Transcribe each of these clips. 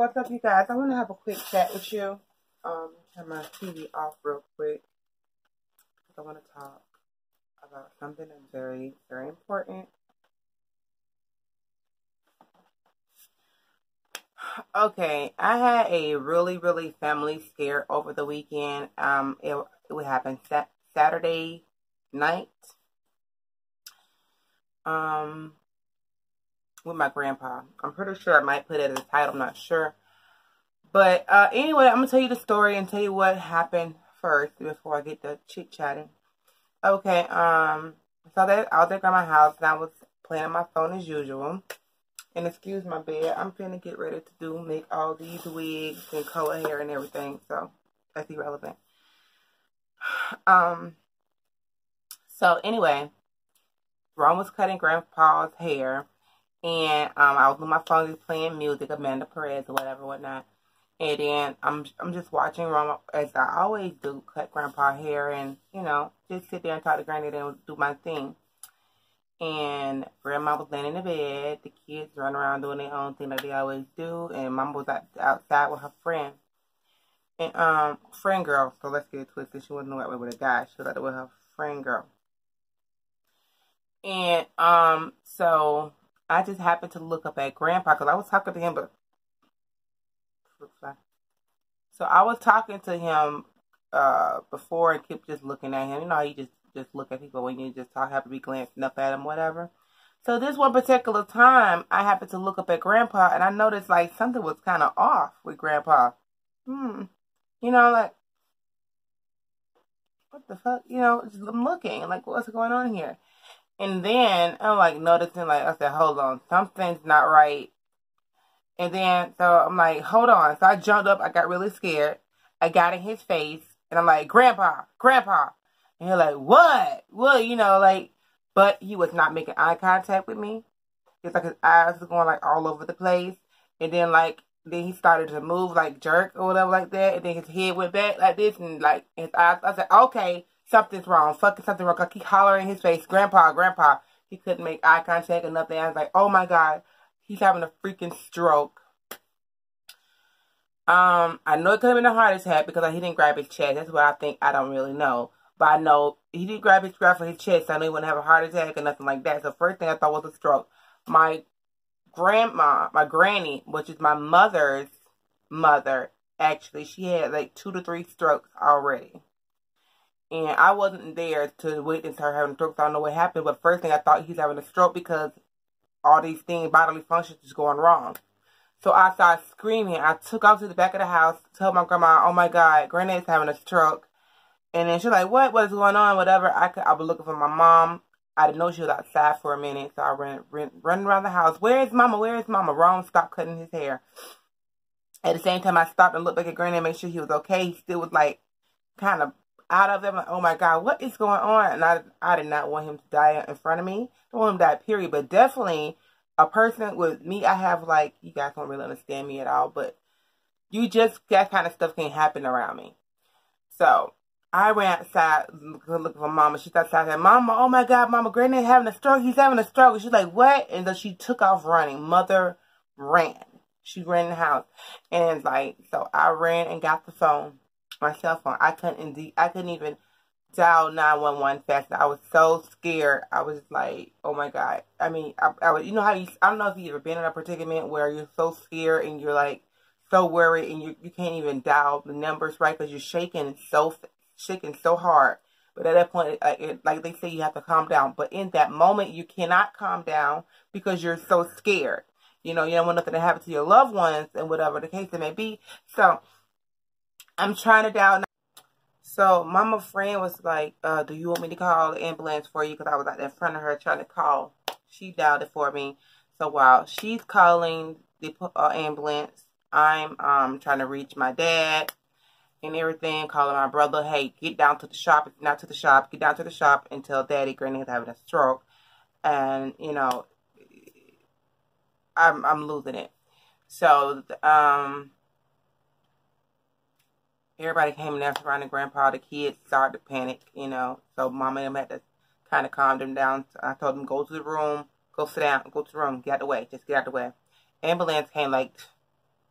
What's up, you guys? I want to have a quick chat with you. Turn my TV off real quick because I want to talk about something that's very, very important. Okay, I had a really, really family scare over the weekend. It would happen Saturday night. With my grandpa. I'm pretty sure I might put it as a title. I'm not sure. But anyway, I'm going to tell you the story and tell you what happened first before I get to chit-chatting. Okay, so I was at grandma's house and I was playing on my phone as usual. And excuse my bed, I'm finna get ready to make all these wigs and color hair and everything. So, that's irrelevant. So anyway, Ron was cutting grandpa's hair. And I was on my phone just playing music, Amanda Perez or whatnot. And then I'm just watching Ron, as I always do, cut grandpa's hair and, you know, just sit there and talk to granny and do my thing. And grandma was laying in the bed. The kids running around doing their own thing like they always do. And mom was outside with her friend. And friend girl, so let's get it twisted. She wasn't that way with a guy. She was out there with her friend girl. And so I just happened to look up at grandpa because I was talking to him, but so I was talking to him before and kept just looking at him. You know how you just look at people when you just have to be glancing up at him, whatever. So this one particular time, I happened to look up at grandpa and I noticed like something was kind of off with grandpa. You know, like, what the fuck? You know, just, I'm looking like, what's going on here? And then I'm like noticing, like, I said, hold on, something's not right. And then, so I'm like, hold on. So I jumped up. I got really scared. I got in his face. And I'm like, Grandpa, Grandpa. And he's like, what? What? You know, like, but he was not making eye contact with me. It's like his eyes was going, like, all over the place. And then, like, then he started to move, like, jerk or whatever like that. And then his head went back like this. And, like, his eyes, I said, okay, something's wrong. Fucking something wrong. I keep hollering in his face, Grandpa, Grandpa. He couldn't make eye contact or nothing. I was like, oh, my God. He's having a freaking stroke. I know it could have been a heart attack because he didn't grab his chest. That's what I think. I don't really know. But I know he didn't grab for his chest. So I know he wouldn't have a heart attack or nothing like that. So first thing I thought was a stroke. My grandma, my granny, which is my mother's mother, actually, she had like 2 to 3 strokes already. And I wasn't there to witness her having a stroke. So I don't know what happened. But first thing I thought he's having a stroke because all these things, bodily functions is going wrong. So I started screaming. I took off to the back of the house, told my grandma, oh my God, Granny's having a stroke. And then she's like, what is going on? Whatever. I was looking for my mom. I didn't know she was outside for a minute. So I ran around the house. Where is Mama? Where is Mama? Ron stopped cutting his hair. At the same time, I stopped and looked back at Granny and made sure he was okay. He still was like kind of out of it. I'm like, oh my God, what is going on? And I did not want him to die in front of me. I don't want him to die, period. But definitely a person with me, I have like, you guys don't really understand me at all, but you just, that kind of stuff can happen around me. So I ran outside looking for Mama. She's outside and said, Mama, oh my God, Mama, Granny's having a stroke. He's having a stroke. And she's like, what? And then she took off running. Mother ran. She ran in the house. And it's like, so I ran and got the phone, my cell phone. I couldn't even dial 911 fast. I was so scared. I was like, oh my God. I mean, I was, you know how I don't know if you've ever been in a predicament where you're so scared and you're like so worried and you can't even dial the numbers right because you're shaking so hard. But at that point, like they say, you have to calm down. But in that moment, you cannot calm down because you're so scared. You know, you don't want nothing to happen to your loved ones and whatever the case it may be. So I'm trying to dial. So Mama friend was like, do you want me to call the ambulance for you? Because I was out there in front of her trying to call. She dialed it for me. So while she's calling the ambulance, I'm trying to reach my dad and everything, calling my brother, hey, get down to the shop. Not to the shop. Get down to the shop and tell Daddy Granny is having a stroke. And, you know, I'm losing it. So, everybody came in there surrounding Grandpa. The kids started to panic, you know. So Mama and them had to kind of calm them down. I told them, go to the room, go sit down, go to the room, get out the way, just get out the way. Ambulance came like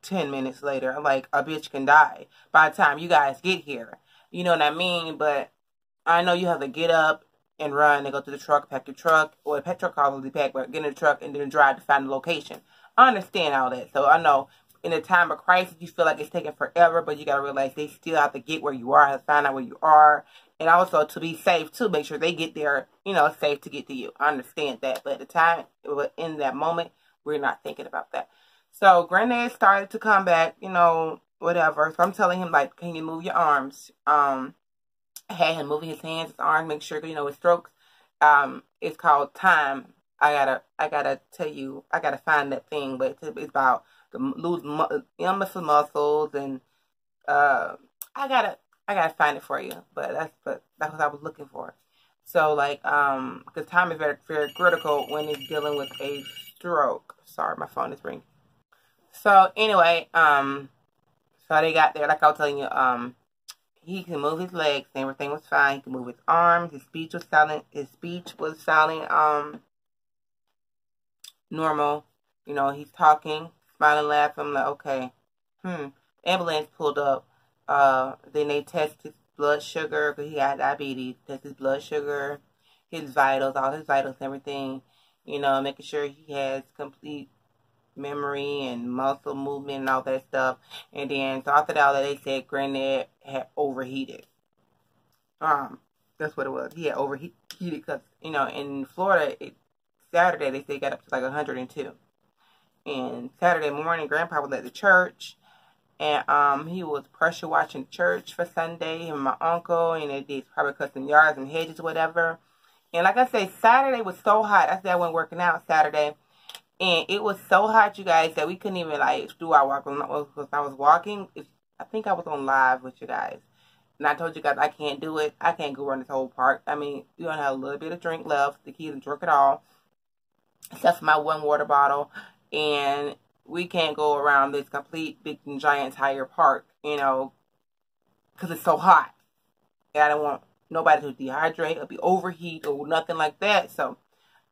10 minutes later. Like, a bitch can die by the time you guys get here. You know what I mean? But I know you have to get up and run and go to the truck, pack your truck, or the pet truck probably pack, but get in the truck and then drive to find the location. I understand all that. So I know in a time of crisis, you feel like it's taking forever, but you got to realize they still have to get where you are, have to find out where you are. And also to be safe, too, make sure they get there, you know, safe to get to you. I understand that. But at the time, in that moment, we're not thinking about that. So Granddad started to come back, you know, whatever. So I'm telling him, like, can you move your arms? I had him moving his hands, his arms, make sure, you know, his strokes. It's called time. I gotta tell you, I gotta find that thing, but it's about the lose muscle muscles, and I gotta find it for you. But that's what I was looking for. So like because time is very, very critical when it's dealing with a stroke. Sorry, my phone is ringing. So anyway, so they got there, like I was telling you, he can move his legs, everything was fine. He can move his arms, his speech was silent, normal. You know, he's talking, smiling, laughing. I'm like, okay. Ambulance pulled up. Then they tested his blood sugar, because he had diabetes. Test his blood sugar, his vitals, all his vitals, everything. You know, making sure he has complete memory and muscle movement and all that stuff. And then, so after that, they said Granddad had overheated. That's what it was. He had overheated because, you know, in Florida, Saturday, they said it got up to like 102. And Saturday morning, Grandpa was at the church, and he was pressure watching church for Sunday, him and my uncle, and they did probably cut some yards and hedges or whatever. And like I said, Saturday was so hot. I said I went working out Saturday, and it was so hot, you guys, that we couldn't even like do our walk. Because I was walking, I think I was on live with you guys. And I told you guys I can't do it. I can't go run this whole park. I mean, we only have a little bit of drink left. The kids drink it all, except for my one water bottle. And we can't go around this complete big giant entire park, you know, because it's so hot. And I don't want nobody to dehydrate or be overheat or nothing like that. So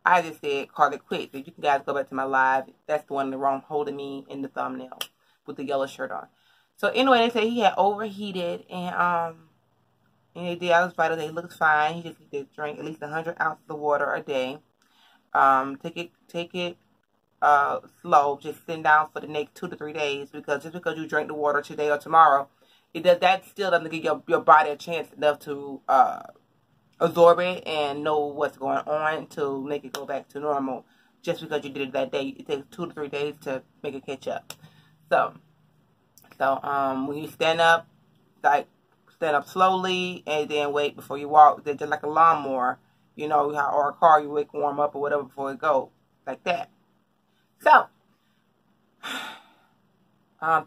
I just said, call it quits. If you guys go back to my live, that's the one in the room holding me in the thumbnail with the yellow shirt on. So anyway, they said he had overheated, and they did all his vitals. He looks fine. He just needs to drink at least 100 ounces of water a day. Take it slow. Just sit down for the next 2 to 3 days, because just because you drink the water today or tomorrow, that still doesn't give your body a chance enough to absorb it and know what's going on to make it go back to normal. Just because you did it that day, it takes 2 to 3 days to make it catch up. So when you stand up, like stand up slowly and then wait before you walk. They're just like a lawnmower, you know, or a car. You wait, warm up or whatever before it go, like that. So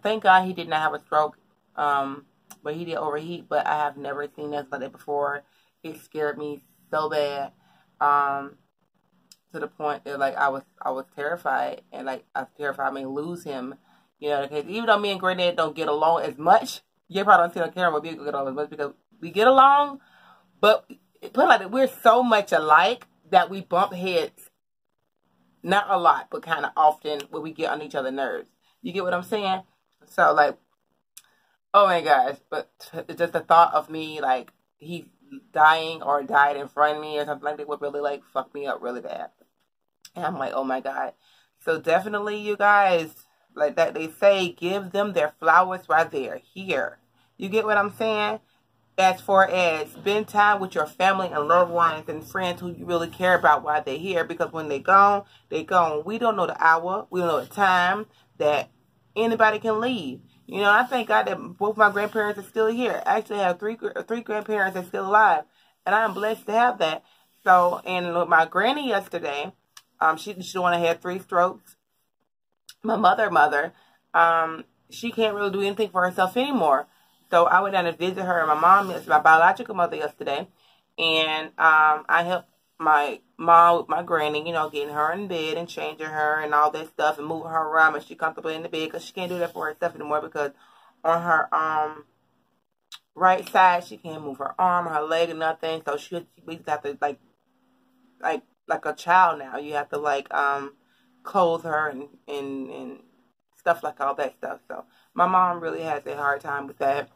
thank God he did not have a stroke. But he did overheat. But I have never seen this like that before. It scared me so bad, to the point that like I was terrified, and like I was terrified I may lose him. You know, because even though me and Granddad don't get along as much, you probably don't see on camera, but we get along as much because we get along. But put it like that, we're so much alike that we bump heads. Not a lot, but kind of often when we get on each other's nerves. You get what I'm saying? So like, oh my gosh! But just the thought of me like he dying or died in front of me or something like that would really like fuck me up really bad. And I'm like, oh my God. So definitely, you guys, like that they say, give them their flowers while they're here. You get what I'm saying? As far as spend time with your family and loved ones and friends who you really care about while they're here, because when they're gone, they're gone. We don't know the hour. We don't know the time that anybody can leave. You know, I thank God that both my grandparents are still here. I actually have three grandparents that are still alive, and I'm blessed to have that. So, and with my granny yesterday, she's the one that had 3 strokes. My mother, she can't really do anything for herself anymore. So I went down to visit her and my mom, my biological mother, yesterday, and I helped my mom with my granny, you know, getting her in bed and changing her and all that stuff and moving her around when she's comfortable in the bed, because she can't do that for herself anymore, because on her right side she can't move her arm, her leg, or nothing. So she basically have to like a child now. You have to like clothe her and stuff like all that stuff. So my mom really has a hard time with that.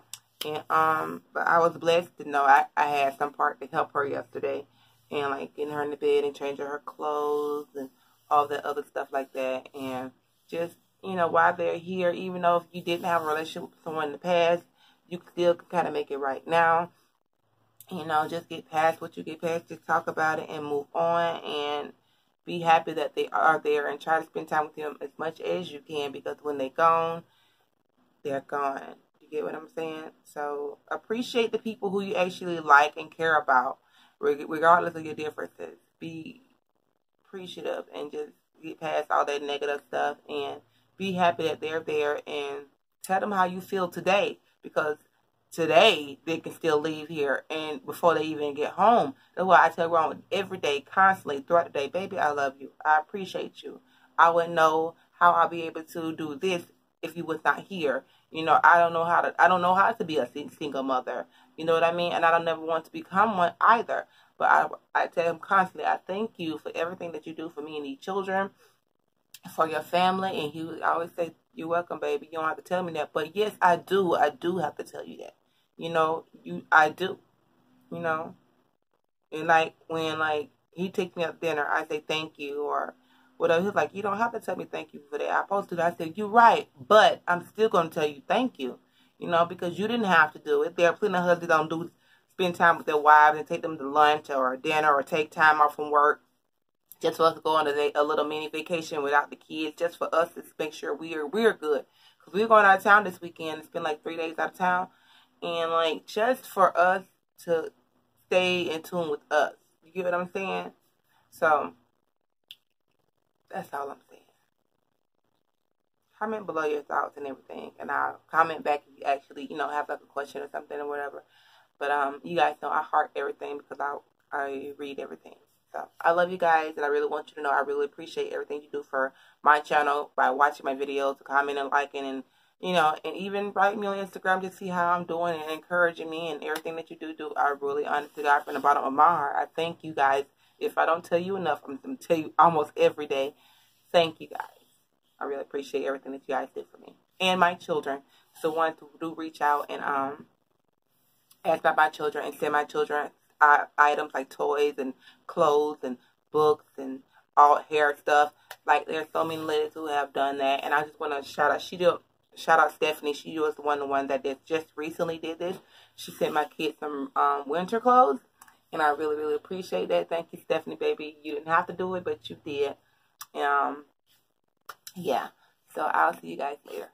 And but I was blessed to know I had some part to help her yesterday, and like getting her in the bed and changing her clothes and all that other stuff like that. And just, you know, while they're here, even though if you didn't have a relationship with someone in the past, you still can kind of make it right now. You know, just get past what you get past, just talk about it and move on, and be happy that they are there, and try to spend time with them as much as you can, because when they're gone, they're gone. You get what I'm saying? So appreciate the people who you actually like and care about, regardless of your differences. Be appreciative and just get past all that negative stuff, and be happy that they're there, and tell them how you feel today, because today they can still leave here and before they even get home. That's why I tell Ron every day, constantly throughout the day, baby, I love you. I appreciate you. I wouldn't know how I'll be able to do this if you was not here. You know, I don't know how to be a single mother. You know what I mean? And I don't never want to become one either. But I tell him constantly, I thank you for everything that you do for me and these children, for your family. And he would always say, you're welcome, baby. You don't have to tell me that. But yes, I do. I do have to tell you that. You know, I do. You know. And like when he takes me out to dinner, I say thank you or whatever. He's like, you don't have to tell me thank you for that. I'm supposed to. I said, you're right, but I'm still going to tell you thank you. You know, because you didn't have to do it. There are plenty of husbands that don't spend time with their wives and take them to lunch or dinner or take time off from work just for us to go on a little mini vacation without the kids, just for us to make sure we're good. Because we're going out of town this weekend. It's been like 3 days out of town. And like just for us to stay in tune with us. You get what I'm saying? So that's all I'm saying. Comment below your thoughts and everything, and I'll comment back if you actually, you know, have like a question or something or whatever. But you guys know I heart everything because I read everything. So I love you guys, and I really want you to know I really appreciate everything you do for my channel by watching my videos, commenting and liking, and you know, and even write me on Instagram to see how I'm doing and encouraging me, and everything that you do. I really, honestly, God, from the bottom of my heart, I thank you guys. If I don't tell you enough, I'm going to tell you almost every day. Thank you guys. I really appreciate everything that you guys did for me and my children. So ones who do reach out and ask about my children and send my children items like toys and clothes and books and all hair stuff. Like there's so many ladies who have done that, and I just want to shout out Stephanie. She was the one that just recently did this. She sent my kids some winter clothes, and I really, really appreciate that. Thank you, Stephanie, baby. You didn't have to do it, but you did. Yeah. So I'll see you guys later.